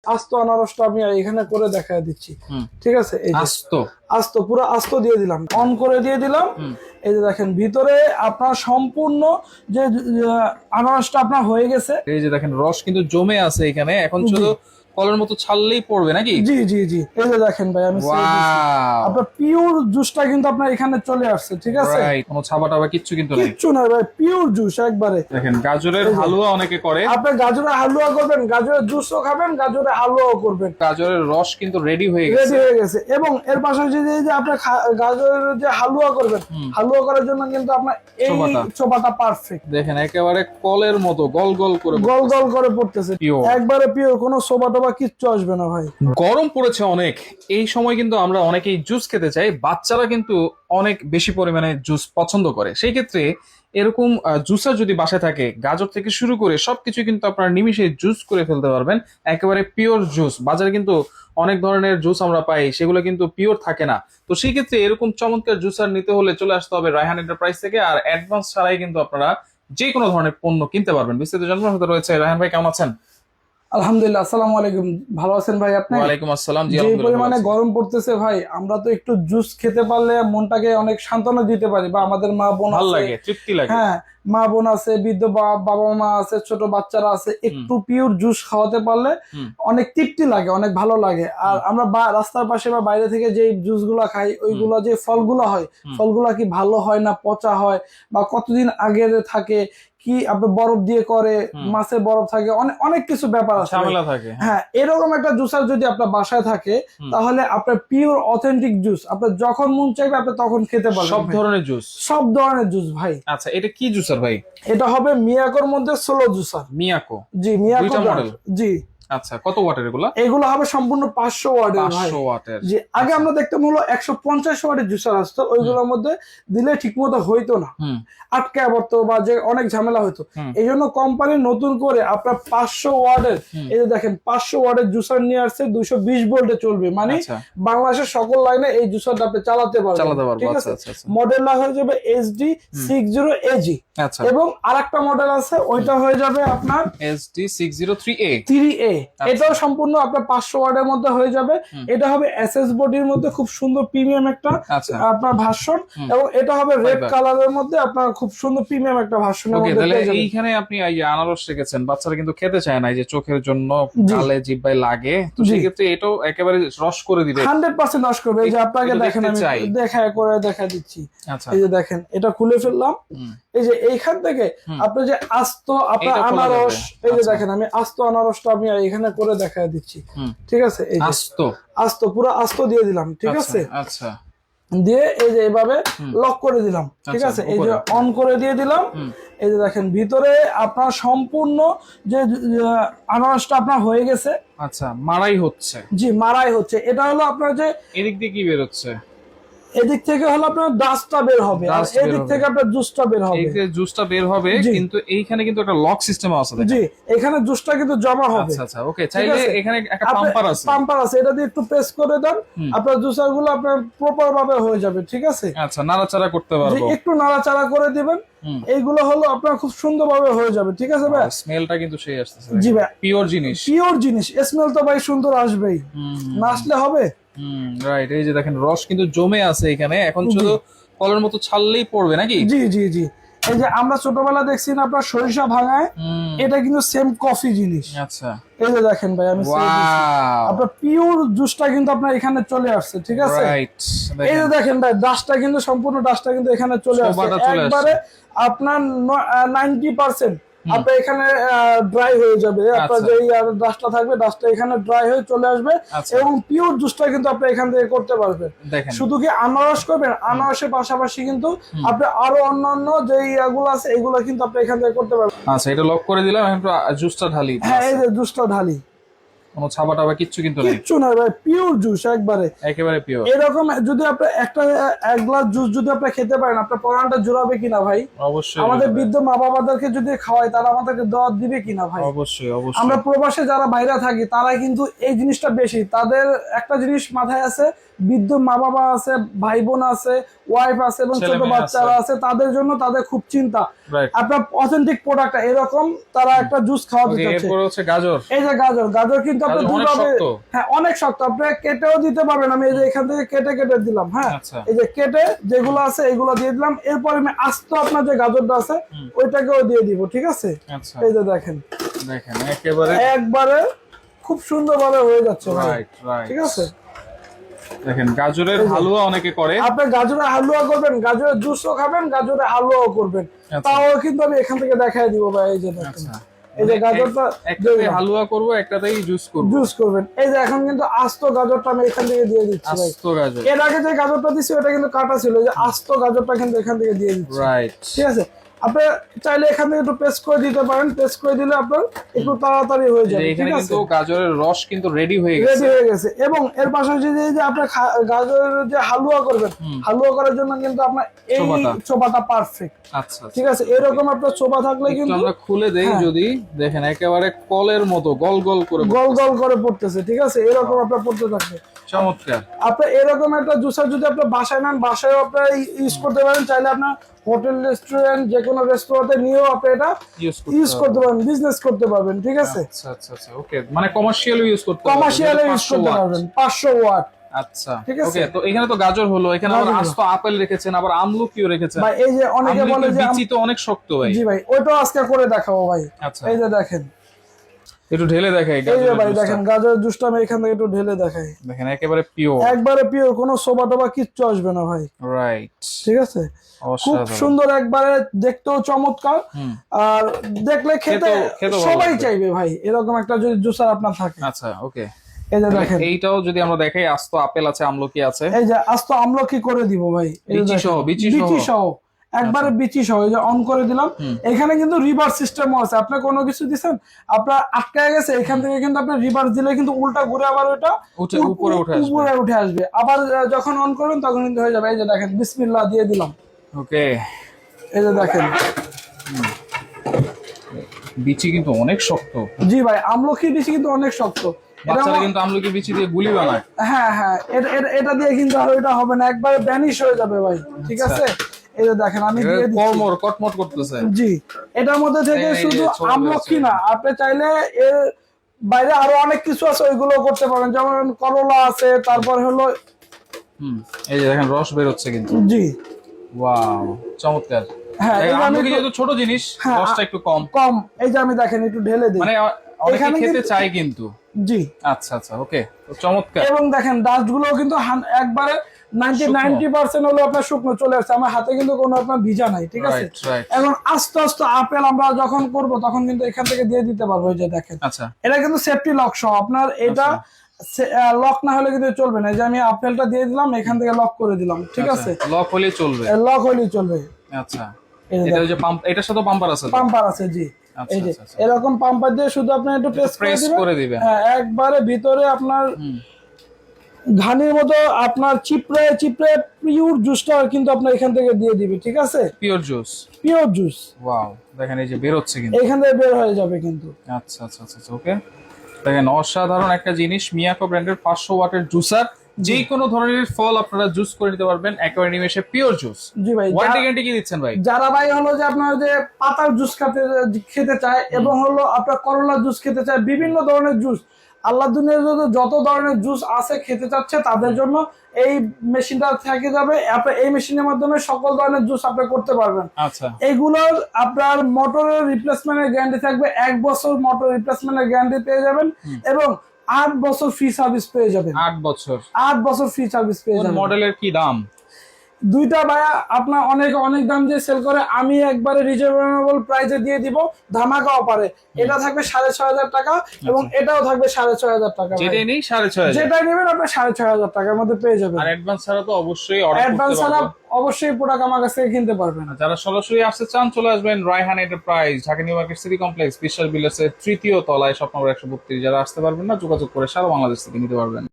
আস্ত আনারসটা আমি এখানে করে দেখায় দিচ্ছি। ঠিক আছে, এই যে আস্ত আস্ত পুরো আস্ত দিয়ে দিলাম, অন করে দিয়ে দিলাম। এই যে দেখেন ভিতরে আপনার সম্পূর্ণ যে আনারসটা আপনার হয়ে গেছে। এই যে দেখেন রস কিন্তু জমে আছে এখানে, এখন শুধু কলের মতো ছাড়লেই পড়বে নাকি? জি জি জি, এই যে দেখেন ভাই আমি ছেড়ে দিচ্ছি। ওয়াও, আপনার পিওর জুসটা কিন্তু আপনার এখানে চলে আসছে। ঠিক আছে, রাইট, কোনো ছাবা টাবা কিচ্ছু কিন্তু নেই। কিচ্ছু নাই ভাই, পিওর জুস একবারে। দেখেন গাজরের হালুয়া অনেকে করে, আপনি গাজরের হালুয়া করবেন, গাজরের জুসও খাবেন, গাজরের হালুয়াও করবেন। গাজরের রস কিন্তু রেডি হয়ে রেডি গেছে। হয়ে গেছে। এবং এর পাশাপাশি যে আপনি গাজরের যে হালুয়া করবেন, হালুয়া করার জন্য কিন্তু আপনার এই চোপাটা। চোপাটা পারফেক্ট। দেখেন একেবারে কলের মতো গল গল করে গল গল করে পড়তেছে, Pure। একবারে পিওর, কোনো সোবা টোবা কিচ্ছু আসবে না ভাই। গরম পড়েছে অনেক, এই সময় কিন্তু আমরা অনেকেই জুস খেতে চাই, বাচ্চারা কিন্তু অনেক বেশি পরিমাণে জুস পছন্দ করে। সেই ক্ষেত্রে এরকম জুসার যদি বাসায় থাকে, গাজর থেকে শুরু করে সবকিছু কিন্তু আপনারা নিমিশে জুস করে ফেলতে পারবেন, একেবারে পিওর জুস। বাজারে কিন্তু অনেক ধরনের জুস আমরা পাই, সেগুলো কিন্তু পিওর থাকে না। তো সেই ক্ষেত্রে এরকম চমৎকার জুসার নিতে হলে চলে আসতে হবে রায়হান এন্টারপ্রাইজ থেকে, আর অ্যাডভান্স ছাড়াই কিন্তু আপনারা যে কোনো ধরনের পণ্য কিনতে পারবেন। বিস্তারিত জানার সাথে রয়েছে রায়হান ভাই, কেমন আছেন? আলহামদুলিল্লাহ, আসসালামু আলাইকুম। ভালো আছেন ভাই আপনি? ওয়ালাইকুম আসসালাম, জি যে আলহামদুলিল্লাহ ভালো পরিমাণে আছি। গরম পড়তেছে ভাই, আমরা তো একটু জুস খেতে পারলে মনটাকে অনেক সান্ত্বনা দিতে পারি, বা আমাদের মা বোন ভাল আছে, লাগে, তৃপ্তি লাগে। হ্যাঁ মা বোন আছে, বৃদ্ধ বাবা মা আছে, ছোট বাচ্চারা আছে, একটু পিওর জুস খাওয়াতে পারলে অনেক তৃপ্তি লাগে, অনেক ভালো লাগে। আর আমরা রাস্তার পাশে বা বাইরে থেকে যে জুস গুলা খাই, ওইগুলা যে ফলগুলা হয়, ফলগুলা কি ভালো হয় না পচা হয়, বা কতদিন আগের থাকে, কি আপনার বরফ দিয়ে করে, মাছের বরফ থাকে, অনেক অনেক কিছু ব্যাপার আছে ভাই। ঝামেলা থাকে। হ্যাঁ, এরকম একটা জুসার যদি আপনার বাসায় থাকে, তাহলে আপনার পিওর অথেন্টিক জুস আপনার যখন মন চাইবে আপনি তখন খেতে পারবেন সব ভাই। ধরনের জুস। সব ধরনের জুস ভাই। আচ্ছা, এটা কি জুসার ভাই? এটা হবে মিয়াকোর মধ্যে সোলো জুসার। মিয়াকো। জি, মিয়াকো দুইটা ব্র্যান্ড। মডেল। জি, আচ্ছা, কত ওয়াটের এগুলা? এগুলো হবে সম্পূর্ণ 500 ওয়াটের ভাই। 500 ওয়াটের। জি, আগে আচ্ছা। আমরা দেখতাম হলো 150 ওয়াটের জুসার আসতো, ওইগুলোর মধ্যে দিলে ঠিক মতো হইতো না, আটকে পড়তো বা যে অনেক ঝামেলা হইতো। এই জন্য কোম্পানি নতুন করে আপনার 500 ওয়াটের, এই যে দেখেন 500 ওয়াটের জুসার নিয়ে আসছে, 220 ভোল্টে চলবে, মানে আচ্ছা। বাংলাদেশের সকল লাইনে এই জুসারটা আপনি চালাতে পারবেন। ঠিক আচ্ছা আছে, আচ্ছা আচ্ছা। মডেলটা হয়ে যাবে SD 60AG। আচ্ছা। এবং আরেকটা মডেল আছে, ওইটা হয়ে যাবে আপনার SD 603A। 3A। এটাও সম্পূর্ণ আপনার 500 ওয়াটের মধ্যে হয়ে যাবে। এটা হবে এসএস বডির মধ্যে, খুব সুন্দর প্রিমিয়াম একটা আচ্ছা। আপনার ভার্সন। এবং এটা হবে রেড Fiber। কালারের মধ্যে, আপনার খুব সুন্দর প্রিমিয়াম একটা ভার্সনের ওকে, মধ্যে তাহলে পেয়ে যাবেন। এইখানে আপনি এই যে আনারস রেখেছেন, বাচ্চারা কিন্তু খেতে চায় না, এই যে চোখের জন্য, গালে জিহ্বায় লাগে, তো সেই ক্ষেত্রে এটাও একেবারে রস করে দিবে। 100% নষ্ট করবে। এই যে আপনাকে একটু দেখেন, দেখতে আমি চাই। দেখা দিচ্ছি। আচ্ছা। এই যে দেখেন, এটা খুলে ফেললাম। এই যে এইখান থেকে আপনি যে আস্ত আপনার এইটা খোলা আনারস, যাবে। এই যে আচ্ছা। দেখেন আমি আস্ত আনারসটা আমি এখানে করে দেখায় দিচ্ছি। ঠিক আছে, এই যে আস্ত। আস্ত পুরো আস্ত দিয়ে দিলাম। ঠিক আছে, আচ্ছা। দিয়ে এই যে এইভাবে লক করে দিলাম। ঠিক আচ্ছা, আছে, এই যে উপরে। অন করে দিয়ে দিলাম। এই যে দেখেন ভিতরে আপনার সম্পূর্ণ যে আনারসটা আপনার হয়ে গেছে। আচ্ছা, মারাই হচ্ছে। জি, মারাই হচ্ছে। এটা হলো আপনার যে এদিক দিয়ে কি বের হচ্ছে? এদিক থেকে হলো আপনার ডাস্টটা বের হবে, আর Dust বের এদিক হবে। থেকে আপনার জুসটা বের হবে। এই যে জুসটা বের হবে, জি। কিন্তু এইখানে কিন্তু একটা লক সিস্টেম আছে দেখেন। জি, এখানে জুসটা কিন্তু জমা হবে। আচ্ছা আচ্ছা, ওকে, চাইলে এখানে একটা পাম্পার আছে। পাম্পার আছে, এটা দিয়ে একটু প্রেস করে দেন, আপনার জুসার গুলো আপনার প্রপার ভাবে হয়ে যাবে। ঠিক আছে, আচ্ছা, নাড়াচাড়া করতে যে পারবো। একটু নাড়াচাড়া করে দিবেন, এইগুলো হলো আপনার খুব সুন্দরভাবে হয়ে যাবে। ঠিক আছে ভাই? স্মেলটা কিন্তু সেই আসতেছে। জি ভাই, পিওর জিনিস। পিওর জিনিস, স্মেল তো ভাই সুন্দর আসবেই, না আসলে হবে? রাইট, এই যে দেখেন রস কিন্তু জমে আছে এখানে, এখন শুধু কলের মতো ছাড়লেই পড়বে নাকি? জি জি জি, এই যে আমরা ছোটবেলা দেখছি না আপনার সরিষা ভাঙায়, এটা কিন্তু সেম কফি জিনিস। আচ্ছা। এই যে দেখেন ভাই আমি ছেড়ে দিচ্ছি। ওয়াও, আপনার পিওর জুসটা কিন্তু আপনার এখানে চলে আসছে। ঠিক আছে, রাইট, এই যে দেখেন ভাই, ডাস্টটা কিন্তু সম্পূর্ণ ডাস্টটা কিন্তু এখানে চলে আসছে ছোবাটা চলে আসছে। একবারে। আপনার 90% আপনার এখানে ড্রাই হয়ে যাবে। আপনার আচ্ছা। যে ডাস্টটা থাকবে, ডাস্টটা এখানে ড্রাই হয়ে চলে আসবে। আচ্ছা। এবং পিওর জুসটা কিন্তু আপনি এখান থেকে করতে পারবেন। দেখেন, শুধু কি আনারস করবেন, আনারসের পাশাপাশি কিন্তু আপনি আরো অন্যান্য যে ইয়াগুলো আছে, এগুলো কিন্তু আপনি এখান থেকে করতে পারবেন। আচ্ছা, এটা লক করে দিলাম, এখন জুসটা ঢালি। হ্যাঁ, এই যে জুসটা ঢালি, কোনো ছাবা টাবা কিচ্ছু কিন্তু নেই, কিচ্ছু নাই ভাই, পিওর জুস একবারে। একেবারে পিওর। এরকম যদি আপনি এক গ্লাস জুস যদি আপনি খেতে পারেন, আপনার পরানটা জোড়াবে কিনা ভাই? অবশ্যই। আমাদের বৃদ্ধ মা বাবাদেরকে যদি খাওয়াই, তারা আমাদেরকে দাওয়াত দিবে কিনা ভাই? অবশ্যই অবশ্যই। আমরা প্রবাসে যারা বাইরে থাকি, তারা কিন্তু এই জিনিসটা বেশি, তাদের একটা জিনিস মাথায় আছে, বৃদ্ধ মা বাবা আছে, ভাই বোন আছে, ওয়াইফ আছে এবং ছেলে ছোট মেয়ে বাচ্চারা আছে, তাদের জন্য তাদের খুব চিন্তা রাইট। আপনার অথেন্টিক প্রোডাক্ট এরকম তারা একটা জুস খাওয়াতে ওকে, চাচ্ছে। এরপর হচ্ছে গাজর। এই যে গাজর, গাজর কিন্তু আপনি গাজর অনেক দুইভাবে, শক্ত। হ্যাঁ অনেক শক্ত, আপনি কেটেও দিতে পারবেন। আমি এই যে এখান থেকে কেটে কেটে দিলাম, হ্যাঁ আচ্ছা এই যে কেটে যেগুলো আছে এগুলো দিয়ে দিলাম। এরপর আমি আস্ত আপনার যে গাজরটা আছে ওইটাকেও দিয়ে দিব, ঠিক আছে। আচ্ছা, এই যে দেখেন দেখেন একেবারে একবারে খুব সুন্দরভাবে হয়ে যাচ্ছে ভাই, রাইট রাইট। ঠিক আছে। দেখেন গাজরের হালুয়া অনেকে করে। আপনি গাজরের হালুয়া করবেন, গাজরের জুসও খাবেন, গাজরের হালুয়াও করবেন, আচ্ছা। তাও কিন্তু আমি এখান থেকে দেখাই দিব ভাই। এই যে দেখেন, আচ্ছা, এই যে গাজরটা একটাতে হালুয়া করব, একটাতেই জুস করব। জুস করবেন। এই যে এখন কিন্তু আস্ত গাজরটা আমি এখান থেকে দিয়ে দিচ্ছি ভাই। আস্ত গাজর। এর আগে যে গাজরটা দিচ্ছি ওটা কিন্তু কাটা ছিল, এই যে আস্ত গাজরটা কিন্তু এখান থেকে দিয়ে দিচ্ছি, রাইট। ঠিক আছে। আপনি চাইলে এখান থেকে একটু পেস্ট করে দিতে পারেন, পেস্ট করে দিলে আপনার একটু তাড়াতাড়ি হয়ে যাবে, এখানে ঠিক আছে। কিন্তু গাজরের রস কিন্তু রেডি হয়ে গেছে। রেডি হয়ে গেছে। এবং এর পাশাপাশি যে আপনি গাজরের যে হালুয়া করবেন, হালুয়া করার জন্য কিন্তু আপনার এই চোপাটা পারফেক্ট, আচ্ছা, ঠিক আছে। এরকম আপনার চোপা থাকলে কিন্তু আমরা খুলে দেই হ্যাঁ। যদি দেখেন একেবারে কলের মতো গল গল করে গোল গোল করে পড়তেছে, ঠিক আছে। এরকম আপনার পড়তে থাকবে। চমৎকার। আপনি এরকম একটা জুসার যদি আপনি বাসায় নেন, বাসায় আপনার ইউজ করতে পারেন। চাইলে আপনার হোটেল, রেস্টুরেন্ট, যে কোনো রেস্টুরেন্টে নিয়েও আপনি এটা ইউজ করতে পারবেন, বিজনেস করতে পারবেন, ঠিক আছে। আচ্ছা আচ্ছা আচ্ছা, ওকে, মানে কমার্শিয়াল ইউজ করতে পারবেন, কমার্শিয়ালে ইউজ করতে পারবেন, 500 ওয়াট। আচ্ছা, ঠিক আছে। ওকে। তো এখানে তো গাজর হলো, এখানে আবার গাজর আস্ত আপেল রেখেছেন, আবার আমলকিও রেখেছেন। ভাই এই যে অনেকে বলে আমলকির যে বিচি তো অনেক শক্ত ভাই। জি ভাই, ওইটাও আজকে করে দেখাবো ভাই। আচ্ছা, এই যে দেখেন, একটু ঢেলে দেখাই এই যে গাজরের ভাই জুসটা। দেখেন গাজরের জুসটা আমি এখান থেকে একটু ঢেলে দেখাই। দেখেন একেবারে পিওর, একবারে পিওর, কোনো সোবা টোবা কিচ্ছু আসবে না ভাই, রাইট। ঠিক আছে। খুব সুন্দর, একবারে দেখতেও চমৎকার, আর দেখলে খেতে খেতেও ভালো সবাই লাগবে। চাইবে ভাই, এরকম একটা যদি জুসার আপনার থাকে। আচ্ছা, ওকে। এই যে দেখেন, এইটাও যদি আমরা দেখাই, আস্ত আপেল আছে, আমলকি আছে, এই যে আস্ত আমলকি করে দিব ভাই, এই যে বিচি দেখেন, সহ, বিচি সহ একবারে বিচি সহ। এই যে অন করে দিলাম। এখানে কিন্তু রিভার্স সিস্টেমও আছে। আপনি কোনো কিছু দিচ্ছেন, আপনার আটকায় গেছে, এখান থেকে কিন্তু আপনি রিভার্স দিলে কিন্তু উল্টা ঘুরে আবার ওটা উপরে উঠে আসবে। আবার যখন অন করবেন তখন কিন্তু হয়ে যাবে। এই যে দেখেন, বিসমিল্লাহ দিয়ে দিলাম, ওকে। এই যে দেখেন, বিচি কিন্তু অনেক শক্ত। জি ভাই, আমলকির বিচি কিন্তু অনেক শক্ত। বাচ্চারা কিন্তু আমলকি বিচি দিয়ে গুলি বানায়। হ্যাঁ হ্যাঁ, এটা দিয়ে কিন্তু আর ওইটা হবে না, একবারে ভ্যানিশ হয়ে যাবে ভাই, ঠিক আছে। এই যে দেখেন আমি দিয়ে দিচ্ছি, কটমট করতেছে। জি, এটার মধ্যে থেকে শুধু আমলকি না, আপনি চাইলে এর বাইরে আরো অনেক কিছু আছে, ওইগুলো করতে পারেন। যেমন করলা আছে, তারপর হলো এই যে দেখেন রস বের হচ্ছে কিন্তু। জি, ওয়াও, চমৎকার। হ্যাঁ এই যে আমি আমলকি যেহেতু ছোট জিনিস, রসটা একটু কম। এই যে আমি দেখেন একটু ঢেলে দিই, মানে অনেকে খেতে চায় কিন্তু। জি, আচ্ছা আচ্ছা, ওকে, চমৎকার। এবং দেখেন ডাস্ট গুলো কিন্তু একবারে 90% হলো আপনার শুকনো চলে আসছে। আমার হাতে কিন্তু কোনো আপনার ভিজা নাই, ঠিক আছে। এখন আস্তে আস্তে আপেল আমরা যখন করব তখন কিন্তু এখান থেকে দিয়ে দিতে পারবো। এই যে দেখেন, আচ্ছা, এটা কিন্তু সেফটি লক সহ আপনার, এটা লক না হলে কিন্তু চলবে না। এই যে আমি আপেলটা দিয়ে দিলাম, এখান থেকে লক করে দিলাম, ঠিক আছে। লক হলে চলবে, লক হলেই চলবে। আচ্ছা, এটা যে পাম্প, এটার সাথে পাম্পার আছে, পাম্পার আছে, জি। এই যে এরকম পাম্পার দিয়ে শুধু আপনি একটু প্রেস করে দিবেন, একবারে ভিতরে আপনার ঘানির মতো আপনার চিপড়ে চিপড়ে পিওর জুসটা কিন্তু আপনার এখান থেকে দিয়ে দিবে, ঠিক আছে। Pure juice, pure juice, wow, দেখেন এই যে বের হচ্ছে কিন্তু, এখান থেকে বের হয়ে যাবে কিন্তু। আচ্ছা আচ্ছা আচ্ছা, ওকে। দেখেন অসাধারণ একটা জিনিস, মিয়াকো ব্র্যান্ডের 500 ওয়াটের জুসার। যে কোনো ধরনের ফল আপনারা জুস করে নিতে পারবেন, একেবারে নিমেষে পিওর জুস। জি ভাই, ওয়ারেন্টি গ্যারান্টি কি দিচ্ছেন ভাই? যারা ভাই হলো যে আপনার যে পাতার জুস খেতে চায়, এবং হলো আপনার করলা জুস খেতে চায়, বিভিন্ন ধরনের জুস, আল্লাহ দুনিয়ার যত ধরনের জুস আছে খেতে চাচ্ছে, তাদের জন্য এই মেশিনটা থেকে যাবে। আপনি এই মেশিনের মাধ্যমে সকল ধরনের জুস আপনি করতে পারবেন। আচ্ছা, এইগুলোর আপনার মোটরের রিপ্লেসমেন্টের গ্যারান্টি থাকবে, 1 বছর মোটর রিপ্লেসমেন্টের গ্যারান্টি পেয়ে যাবেন, এবং 8 বছর ফ্রি সার্ভিস পেয়ে যাবেন। 8 বছর, 8 বছর ফ্রি সার্ভিস পেয়ে যাবেন। মডেলের কি দাম? দুইটা ভাইয়া আপনার অনেক দাম দিয়ে সেল করে, আমি একবারে রিজনেবল প্রাইসে দিয়ে দিব, ধামাকা অফারে। এটা থাকবে 6,500 টাকা, এবং এটাও থাকবে 6,500 টাকা। যেটাই নেই 6,500, যেটাই নেবেন আপনি 6,500 টাকার মধ্যে পেয়ে যাবেন। আর অ্যাডভান্স ছাড়া তো অবশ্যই অর্ডার করতে অ্যাডভান্স ছাড়া পারবেন। অবশ্যই প্রোডাক্ট আমার কাছ থেকে কিনতে পারবেন। যারা সরাসরি আসতে চান চলে আসবেন Raihan enterprise, Dhaka new market city complex, Bishal বিল্ডার্সের 3য় তলায়, শপ নম্বর 132। যারা আসতে পারবেন না যোগাযোগ করে সারা বাংলাদেশ থেকে নিতে পারবেন।